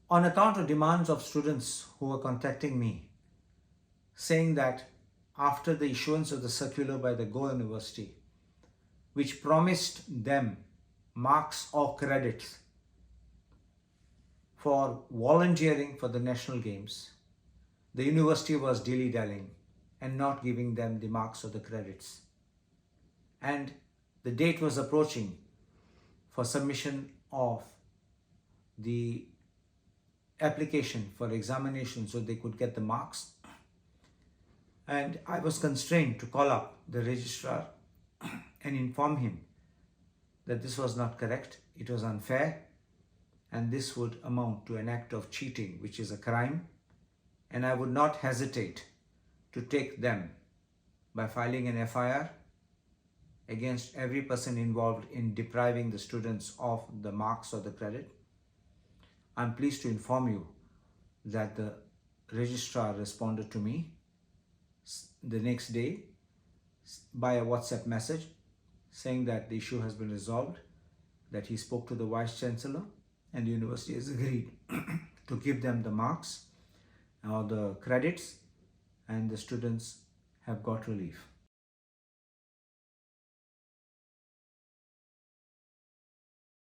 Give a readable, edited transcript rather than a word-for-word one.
on account of demands of students who were contacting me, saying that after the issuance of the circular by the Goa University, which promised them marks or credits for volunteering for the National Games, the university was dilly-dallying and not giving them the marks or the credits. And the date was approaching for submission of the application for examination so they could get the marks. And I was constrained to call up the registrar and inform him that this was not correct, it was unfair, and this would amount to an act of cheating, which is a crime, and I would not hesitate to take them by filing an FIR against every person involved in depriving the students of the marks or the credit. I'm pleased to inform you that the registrar responded to me the next day by a WhatsApp message saying that the issue has been resolved, that he spoke to the Vice Chancellor and the university has agreed to give them the marks or the credits, and the students have got relief.